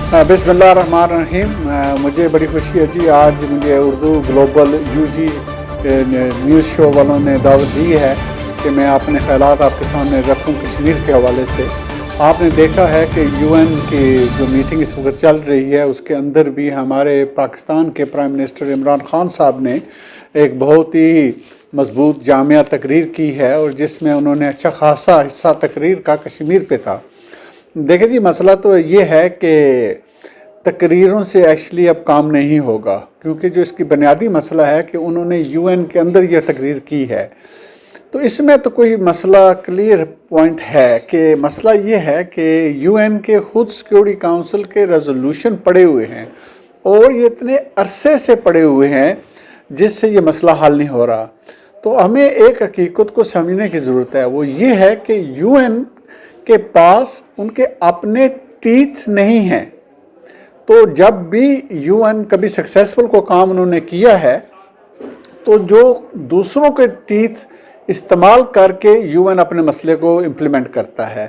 बिस्मिल्लाहिर्रहमानिर्रहीम। मुझे बड़ी खुशी है जी, आज मुझे उर्दू ग्लोबल यूजी न्यूज़ शो वालों ने दावत दी है कि मैं अपने ख्यालात आपके सामने रखूं कश्मीर के हवाले से। आपने देखा है कि यूएन की जो मीटिंग इस वक्त चल रही है उसके अंदर भी हमारे पाकिस्तान के प्राइम मिनिस्टर इमरान खान साहब ने एक बहुत ही मजबूत जामिया तकरीर की है और जिसमें उन्होंने अच्छा खासा हिस्सा तकरीर का कश्मीर पे था। देखिए जी, मसला तो ये है कि तकरीरों से एक्चुअली अब काम नहीं होगा, क्योंकि जो इसकी बुनियादी मसला है कि उन्होंने यूएन के अंदर यह तकरीर की है। तो इसमें तो कोई मसला क्लियर पॉइंट है कि मसला ये है कि यूएन के खुद सिक्योरिटी काउंसिल के रेजोल्यूशन पड़े हुए हैं और ये इतने अरसे से पड़े हुए हैं जिससे ये मसला हल नहीं हो रहा। तो हमें एक हकीकत को समझने की ज़रूरत है, वो ये है कि यूएन के पास उनके अपने टीथ नहीं हैं। तो जब भी यूएन कभी सक्सेसफुल को काम उन्होंने किया है तो जो दूसरों के टीथ इस्तेमाल करके यूएन अपने मसले को इम्प्लीमेंट करता है।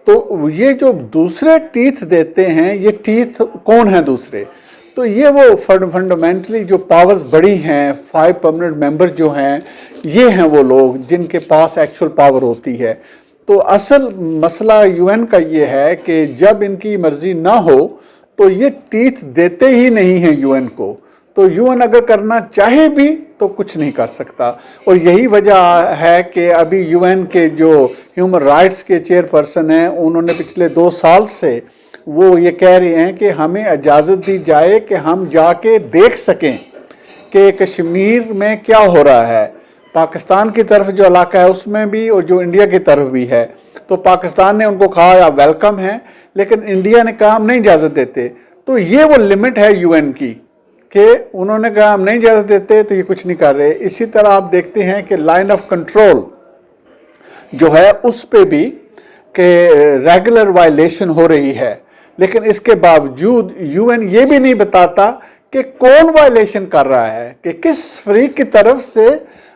तो ये जो दूसरे टीथ देते हैं, ये टीथ कौन हैं दूसरे? तो ये वो फंडामेंटली जो पावर्स बड़ी हैं, 5 परमानेंट मेंबर्स जो हैं, ये हैं वो लोग जिनके पास एक्चुअल पावर होती है। तो असल मसला यूएन का ये है कि जब इनकी मर्जी ना हो तो ये टीथ देते ही नहीं हैं यूएन को। तो यूएन अगर करना चाहे भी तो कुछ नहीं कर सकता। और यही वजह है कि अभी यूएन के जो ह्यूमन राइट्स के चेयरपर्सन हैं, उन्होंने पिछले 2 साल से वो ये कह रहे हैं कि हमें इजाज़त दी जाए कि हम जाके देख सकें कि कश्मीर में क्या हो रहा है। पाकिस्तान की तरफ जो इलाका है उसमें भी और जो इंडिया की तरफ भी है। तो पाकिस्तान ने उनको कहा आप वेलकम है, लेकिन इंडिया ने कहा हम नहीं इजाज़त देते। तो ये वो लिमिट है यूएन की कि उन्होंने कहा हम नहीं इजाज़त देते तो ये कुछ नहीं कर रहे। इसी तरह आप देखते हैं कि लाइन ऑफ कंट्रोल जो है उस पर भी कि रेगुलर वायलेशन हो रही है, लेकिन इसके बावजूद यूएन ये भी नहीं बताता कि कौन वायलेशन कर रहा है, कि किस फरीक की तरफ से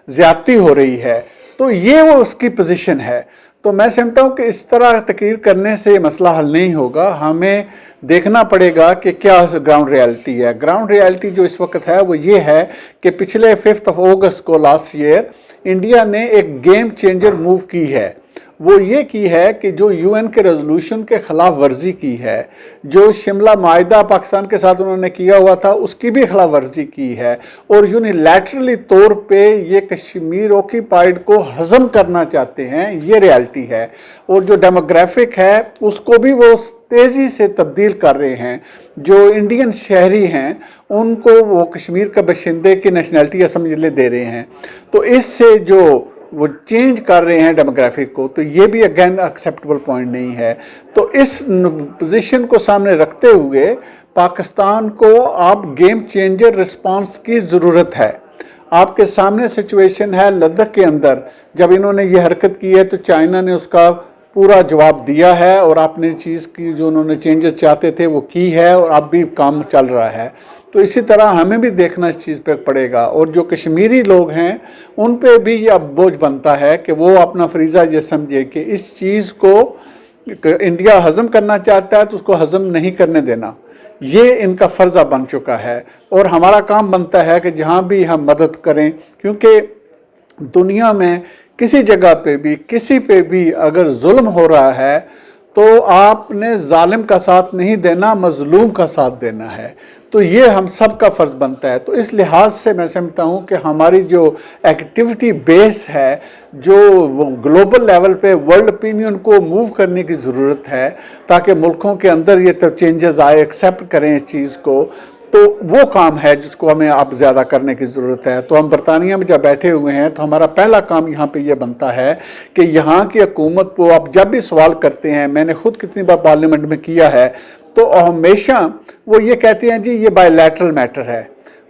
ज्यादती हो रही है। तो ये वो उसकी पोजीशन है। तो मैं समझता हूँ कि इस तरह तकरीर करने से मसला हल नहीं होगा। हमें देखना पड़ेगा कि क्या ग्राउंड रियलिटी है। ग्राउंड रियलिटी जो इस वक्त है वो ये है कि पिछले 5 अगस्त को लास्ट ईयर इंडिया ने एक गेम चेंजर मूव की है। वो ये की है कि जो यूएन के रेजोल्यूशन के खिलाफ वर्जी की है, जो शिमला माहिदा पाकिस्तान के साथ उन्होंने किया हुआ था उसकी भी खिलाफ वर्जी की है, और यूनिलैटरली तौर पे ये कश्मीर ऑक्यूपाइड को हजम करना चाहते हैं। ये रियलिटी है। और जो डेमोग्राफिक है उसको भी वो तेज़ी से तब्दील कर रहे हैं। जो इंडियन शहरी हैं उनको वो कश्मीर का बशिंदे की नेशनलिटी असम्बली दे रहे हैं। तो इससे जो वो चेंज कर रहे हैं डेमोग्राफिक को, तो ये भी अगेन एक्सेप्टेबल पॉइंट नहीं है। तो इस पोजीशन को सामने रखते हुए पाकिस्तान को आप गेम चेंजर रिस्पांस की ज़रूरत है। आपके सामने सिचुएशन है लद्दाख के अंदर, जब इन्होंने ये हरकत की है तो चाइना ने उसका पूरा जवाब दिया है और आपने चीज़ की जो उन्होंने चेंजेस चाहते थे वो की है और अब भी काम चल रहा है। तो इसी तरह हमें भी देखना इस चीज़ पे पड़ेगा। और जो कश्मीरी लोग हैं उन पे भी ये अब बोझ बनता है कि वो अपना फरीज़ा ये समझे कि इस चीज़ को इंडिया हज़म करना चाहता है तो उसको हज़म नहीं करने देना। ये इनका फ़र्ज़ा बन चुका है और हमारा काम बनता है कि जहाँ भी हम मदद करें, क्योंकि दुनिया में किसी जगह पे भी किसी पे भी अगर जुल्म हो रहा है तो आपने जालिम का साथ नहीं देना, मजलूम का साथ देना है। तो ये हम सब का फ़र्ज़ बनता है। तो इस लिहाज से मैं समझता हूँ कि हमारी जो एक्टिविटी बेस है, जो ग्लोबल लेवल पे वर्ल्ड ओपिनियन को मूव करने की ज़रूरत है ताकि मुल्कों के अंदर ये तब चेंजेस आए, एक्सेप्ट करें इस चीज़ को। तो वो काम है जिसको हमें अब ज़्यादा करने की ज़रूरत है। तो हम बरतानिया में जब बैठे हुए हैं तो हमारा पहला काम यहाँ पे ये बनता है कि यहाँ की हुकूमत को आप जब भी सवाल करते हैं, मैंने खुद कितनी बार पार्लियामेंट में किया है, तो हमेशा वो ये कहते हैं जी ये बायलैटरल मैटर है।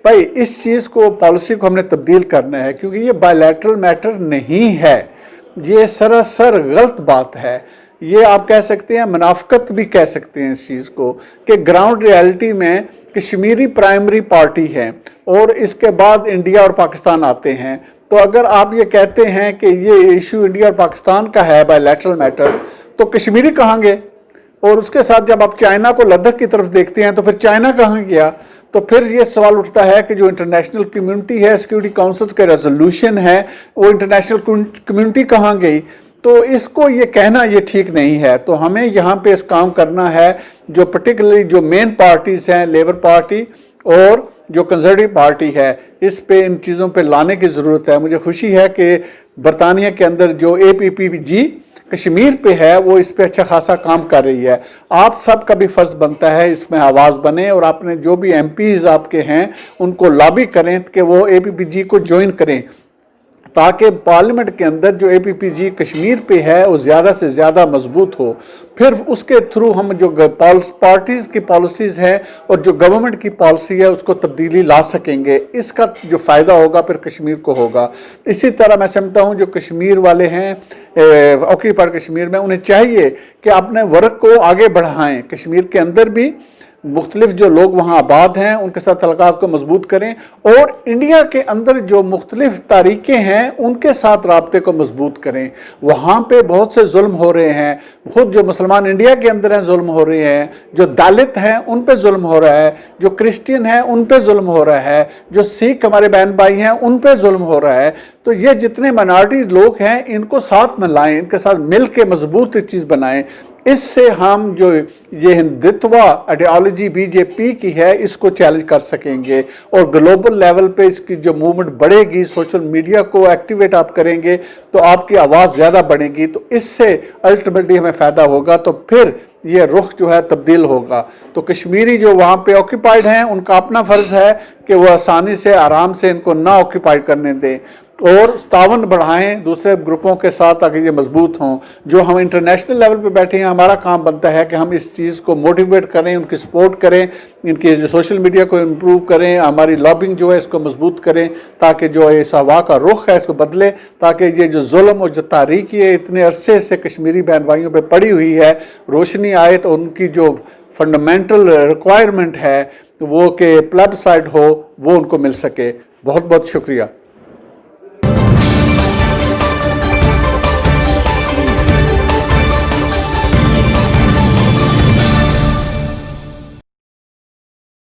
भाई इस चीज़ को, पॉलिसी को हमने तब्दील करना है, क्योंकि ये बायलैटरल मैटर नहीं है। ये सरासर गलत बात है। ये आप कह सकते हैं, मुनाफकत भी कह सकते हैं इस चीज़ को, कि ग्राउंड रियलिटी में कश्मीरी प्राइमरी पार्टी है और इसके बाद इंडिया और पाकिस्तान आते हैं। तो अगर आप ये कहते हैं कि ये इशू इंडिया और पाकिस्तान का है बायलैटरल मैटर, तो कश्मीरी कहाँ गए? اور اس کے ساتھ جب آپ چائنا کو لداخ کی طرف دیکھتے ہیں تو پھر چائنا کہاں گیا؟ تو پھر یہ سوال اٹھتا ہے کہ جو انٹرنیشنل کمیونٹی ہے، سیکورٹی کاؤنسل کے ریزولوشن ہے، وہ انٹرنیشنل کمیونٹی کہاں گئی؟ تو اس کو یہ کہنا یہ ٹھیک نہیں ہے. تو ہمیں یہاں پہ اس کام کرنا ہے. جو پرٹیکولرلی جو مین پارٹیز ہیں، لیبر پارٹی اور جو کنزرویٹو پارٹی ہے، اس پہ ان چیزوں پہ لانے کی ضرورت ہے. مجھے خوشی ہے کہ برطانیہ کے اندر جو APPG کشمیر پہ ہے وہ اس پہ اچھا خاصا کام کر رہی ہے. آپ سب کا بھی فرض بنتا ہے اس میں آواز بنے، اور اپنے جو بھی MPs آپ کے ہیں ان کو لابی کریں کہ وہ APPG کو جوائن کریں، تاکہ پارلیمنٹ کے اندر جو APPG کشمیر پہ ہے وہ زیادہ سے زیادہ مضبوط ہو. پھر اس کے تھرو ہم جو پارٹیز کی پالیسیز ہیں اور جو گورنمنٹ کی پالیسی ہے اس کو تبدیلی لا سکیں گے. اس کا جو فائدہ ہوگا پھر کشمیر کو ہوگا. اسی طرح میں سمجھتا ہوں جو کشمیر والے ہیں آکوپائیڈ کشمیر میں، انہیں چاہیے کہ اپنے ورک کو آگے بڑھائیں. کشمیر کے اندر بھی مختلف جو لوگ وہاں آباد ہیں ان کے ساتھ تعلقات کو مضبوط کریں، اور انڈیا کے اندر جو مختلف تاریخیں ہیں ان کے ساتھ رابطے کو مضبوط کریں. وہاں پہ بہت سے ظلم ہو رہے ہیں، خود جو مسلمان انڈیا کے اندر ہیں ظلم ہو رہے ہیں، جو دالت ہیں ان پہ ظلم ہو رہا ہے، جو کرسچین ہیں ان پہ ظلم ہو رہا ہے، جو سکھ ہمارے بہن بھائی ہیں ان پہ ظلم ہو رہا ہے. تو یہ جتنے مائنارٹی لوگ ہیں ان کو ساتھ میں لائیں، ان کے ساتھ مل کے مضبوط چیز بنائیں. اس سے ہم جو یہ ہندتوا آئیڈیالوجی BJP کی ہے اس کو چیلنج کر سکیں گے، اور گلوبل لیول پہ اس کی جو موومنٹ بڑھے گی، سوشل میڈیا کو ایکٹیویٹ آپ کریں گے تو آپ کی آواز زیادہ بڑھے گی. تو اس سے الٹیمیٹلی ہمیں فائدہ ہوگا، تو پھر یہ رخ جو ہے تبدیل ہوگا. تو کشمیری جو وہاں پہ آکوپائیڈ ہیں ان کا اپنا فرض ہے کہ وہ آسانی سے آرام سے ان کو نہ آکوپائیڈ کرنے دیں، اور تعاون بڑھائیں دوسرے گروپوں کے ساتھ تاکہ یہ مضبوط ہوں. جو ہم انٹرنیشنل لیول پہ بیٹھے ہیں ہمارا کام بنتا ہے کہ ہم اس چیز کو موٹیویٹ کریں، ان کی سپورٹ کریں، ان کی سوشل میڈیا کو امپروو کریں، ہماری لابنگ جو ہے اس کو مضبوط کریں، تاکہ جو اس ہوا کا رخ ہے اس کو بدلے، تاکہ یہ جو ظلم اور جو تاریکی ہے اتنے عرصے سے کشمیری بہن بھائیوں پہ پڑی ہوئی ہے روشنی آئے، تو ان کی جو فنڈامنٹل ریکوائرمنٹ ہے وہ کہ پلبسائڈ ہو وہ ان کو مل سکے. بہت بہت شکریہ.